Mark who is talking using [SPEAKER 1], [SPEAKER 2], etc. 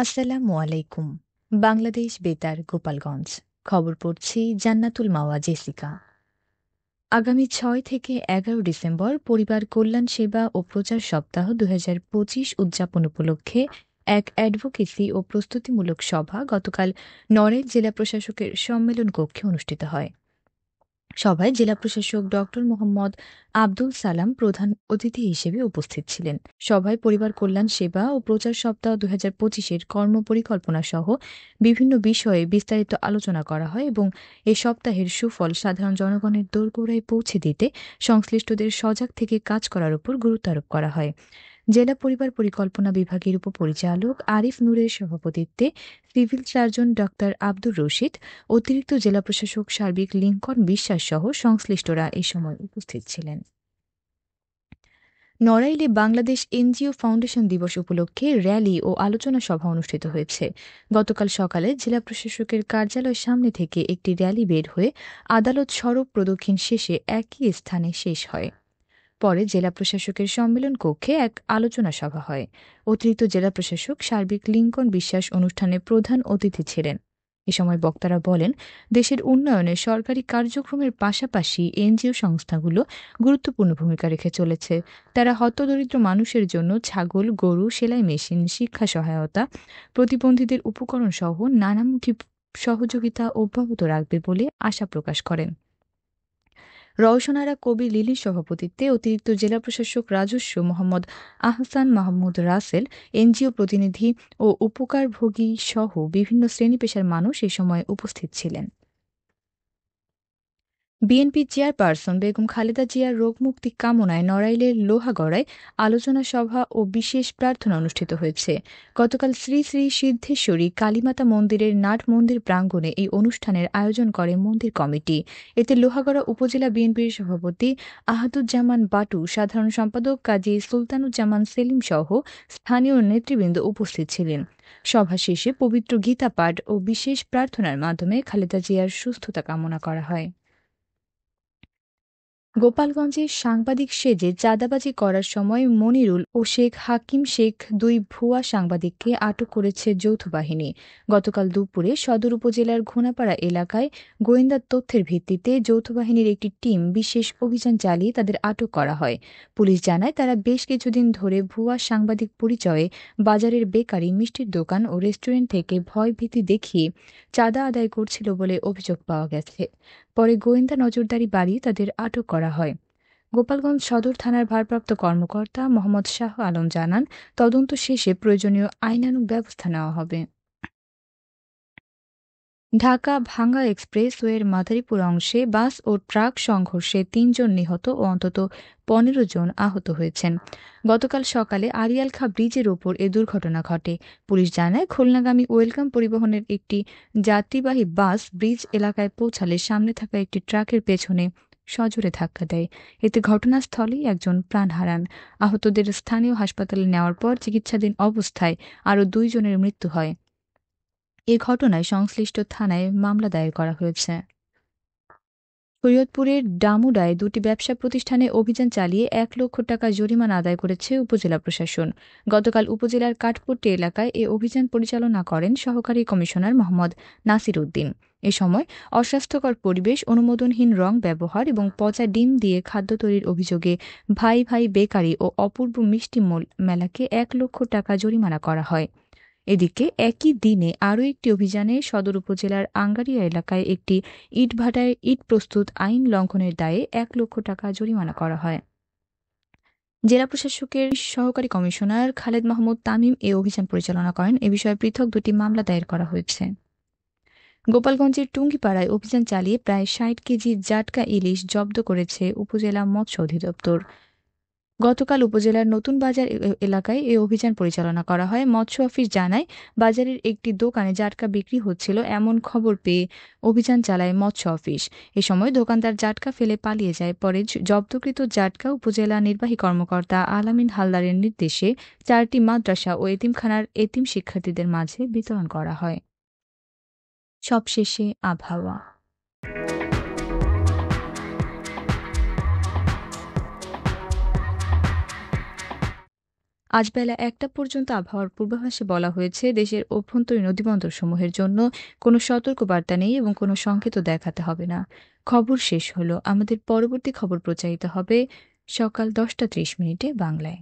[SPEAKER 1] আসসালামু আলাইকুম। বাংলাদেশ বেতার গোপালগঞ্জ। খবর পড়ছি জান্নাতুল মাওয়া জেসিকা। আগামী ৬ থেকে ১১ ডিসেম্বর পরিবার কল্যাণ সেবা ও প্রচার সপ্তাহ ২০২৫ উদযাপন উপলক্ষে এক অ্যাডভোকেসি ও প্রস্তুতিমূলক সভা গতকাল নড়াইল জেলা প্রশাসকের সম্মেলন কক্ষে অনুষ্ঠিত হয়। সভায় জেলা প্রশাসক ডক্টর মোহাম্মদ আব্দুল সালাম প্রধান অতিথি হিসেবে উপস্থিত ছিলেন। সভায় পরিবার কল্যাণ সেবা ও প্রচার সপ্তাহ ২০২৫-এর কর্মপরিকল্পনা সহ বিভিন্ন বিষয়ে বিস্তারিত আলোচনা করা হয় এবং এ সপ্তাহের সুফল সাধারণ জনগণের দোরগোড়ায় পৌঁছে দিতে সংশ্লিষ্টদের সজাগ থেকে কাজ করার উপর গুরুত্ব আরোপ করা হয়। জেলা পরিবার পরিকল্পনা বিভাগের উপপরিচালক আরিফ নূরের সভাপতিত্বে civil surgeon doctor Abdur Rashid, অতিরিক্ত জেলা প্রশাসক সার্বিক লিংকন বিশ্বাস সহ সংশ্লিষ্টরা এ সময় উপস্থিত ছিলেন। নড়াইলে বাংলাদেশ এনজিও ফাউন্ডেশন দিবস উপলক্ষে র্যালি ও আলোচনা সভা অনুষ্ঠিত হয়েছে। গতকাল সকালে জেলা প্রশাসকের কার্যালয়ের সামনে থেকে একটি র্যালি বের হয়ে আদালত সড়ক প্রদক্ষিণ শেষে একই স্থানে শেষ হয়। পরে জেলা প্রশাসকের সম্মেলন কক্ষে এক আলোচনা সভা হয়। অতিরিক্ত জেলা প্রশাসক সার্বিক লিংকন বিশ্বাস অনুষ্ঠানে প্রধান অতিথি ছিলেন। এ সময় বক্তারা বলেন, দেশের উন্নয়নে সরকারি কার্যক্রমের পাশাপাশি এনজিও সংস্থাগুলো গুরুত্বপূর্ণ ভূমিকা রেখে চলেছে। তারা হতদরিদ্র মানুষের জন্য ছাগল, গরু, সেলাই মেশিন, শিক্ষা সহায়তা, প্রতিবন্ধীদের উপকরণ সহ নানামুখী সহযোগিতা অব্যাহত রাখবে বলে আশা প্রকাশ করেন। রওশনারা কবি লিলির সভাপতিত্বে অতিরিক্ত জেলা প্রশাসক রাজস্ব মোহাম্মদ আহসান মাহমুদ রাসেল, এনজিও প্রতিনিধি ও উপকারভোগী সহ বিভিন্ন শ্রেণী পেশার মানুষ এ সময় উপস্থিত ছিলেন। বিএনপি চেয়ারপারসন বেগম খালেদা জিয়ার রোগমুক্তি কামনায় নড়াইলের লোহাগড়ায় আলোচনা সভা ও বিশেষ প্রার্থনা অনুষ্ঠিত হয়েছে। গতকাল শ্রী শ্রী সিদ্ধেশ্বরী কালীমাতা মন্দিরের নাট মন্দির প্রাঙ্গণে এই অনুষ্ঠানের আয়োজন করে মন্দির কমিটি। এতে লোহাগড়া উপজেলা বিএনপির সভাপতি আহাদুজ্জামান বাটু, সাধারণ সম্পাদক কাজী সুলতানুজ্জামান সেলিম সহ স্থানীয় নেতৃবৃন্দ উপস্থিত ছিলেন। সভা শেষে পবিত্র গীতা পাঠ ও বিশেষ প্রার্থনার মাধ্যমে খালেদা জিয়ার সুস্থতা কামনা করা হয়। গোপালগঞ্জে সাংবাদিক সেজে চাঁদাবাজি করার সময় মনিরুল ও শেখ হাকিম শেখ দুই ভুয়া সাংবাদিককে আটক করেছে যৌথ বাহিনী। গতকাল দুপুরে সদর উপজেলার ঘোনাপাড়া এলাকায় গোয়েন্দা তথ্যের ভিত্তিতে যৌথ বাহিনীর একটি টিম বিশেষ অভিযান চালিয়ে তাদের আটক করা হয়। পুলিশ জানায়, তারা বেশ কিছুদিন ধরে ভুয়া সাংবাদিক পরিচয়ে বাজারের বেকারি, মিষ্টির দোকান ও রেস্টুরেন্ট থেকে ভয়ভীতি দেখিয়ে চাঁদা আদায় করছিল বলে অভিযোগ পাওয়া গেছে। পরে গোয়েন্দা নজরদারি বাড়িয়ে তাদের আটক করা হয়। গোপালগঞ্জ সদর থানার ভারপ্রাপ্ত কর্মকর্তা মোহাম্মদ শাহ আলম জানান, তদন্ত শেষে প্রয়োজনীয় আইনানুগ ব্যবস্থা নেওয়া হবে। ঢাকা ভাঙ্গা এক্সপ্রেসওয়ের মাদারীপুর অংশে বাস ও ট্রাক সংঘর্ষে ৩ জন নিহত ও অন্তত ১৫ জন আহত হয়েছেন। গতকাল সকালে আড়িয়ালখা ব্রিজের ওপর এ দুর্ঘটনা ঘটে। পুলিশ জানায়, খুলনাগামী ওয়েলকাম পরিবহনের একটি যাত্রীবাহী বাস ব্রিজ এলাকায় পৌঁছালে সামনে থাকা একটি ট্রাকের পেছনে সজোরে ধাক্কা দেয়। এতে ঘটনাস্থলেই একজন প্রাণ হারান। আহতদের স্থানীয় হাসপাতালে নেওয়ার পর চিকিৎসাধীন অবস্থায় আরও ২ জনের মৃত্যু হয়। এ ঘটনায় সংশ্লিষ্ট থানায় মামলা দায়ের করা হয়েছে। শরীয়তপুরের ডামুডায় দুটি ব্যবসা প্রতিষ্ঠানে অভিযান চালিয়ে ১ লক্ষ টাকা জরিমানা আদায় করেছে উপজেলা প্রশাসন। গতকাল উপজেলার কাঠপট্টি এলাকায় এ অভিযান পরিচালনা করেন সহকারী কমিশনার মোহাম্মদ নাসির উদ্দিন। এ সময় অস্বাস্থ্যকর পরিবেশ, অনুমোদনহীন রং ব্যবহার এবং পচা ডিম দিয়ে খাদ্য তৈরির অভিযোগে ভাই ভাই বেকারি ও অপূর্ব মিষ্টি মেলাকে ১ লক্ষ টাকা জরিমানা করা হয়। এদিকে একই দিনে আরও একটি অভিযানে সদর উপজেলার আঙ্গারিয়া এলাকায় একটি ইটভাটায় ইট প্রস্তুত আইন লঙ্ঘনের দায়ে ১ লক্ষ টাকা জরিমানা করা হয়। জেলা প্রশাসকের সহকারী কমিশনার খালেদ মাহমুদ তামিম এ অভিযান পরিচালনা করেন। এ বিষয়ে পৃথক দুটি মামলা দায়ের করা হয়েছে। গোপালগঞ্জের টুঙ্গিপাড়ায় অভিযান চালিয়ে প্রায় ৬০ কেজি জাটকা ইলিশ জব্দ করেছে উপজেলা মৎস্য অধিদপ্তর। গতকাল উপজেলার নতুন বাজার এলাকায় এ অভিযান পরিচালনা করা হয়। মৎস্য অফিস জানায়, বাজারের একটি দোকানে জাটকা বিক্রি হচ্ছিল এমন খবর পেয়ে অভিযান চালায় মৎস্য অফিস। এ সময় দোকানদার জাটকা ফেলে পালিয়ে যায়। পরে জব্দকৃত জাটকা উপজেলা নির্বাহী কর্মকর্তা আলামিন হালদারের নির্দেশে ৪টি মাদ্রাসা ও এতিমখানার এতিম শিক্ষার্থীদের মাঝে বিতরণ করা হয়। সবশেষে আবহাওয়া। আজ বেলা ১টা পর্যন্ত আবহাওয়ার পূর্বাভাসে বলা হয়েছে, দেশের অভ্যন্তরীণ নদীবন্দরসমূহের জন্য কোনো সতর্কবার্তা নেই এবং কোনো সংকেতও দেখাতে হবে না। খবর শেষ হলো। আমাদের পরবর্তী খবর প্রচারিত হবে সকাল ১০টা ৩০ মিনিটে বাংলায়।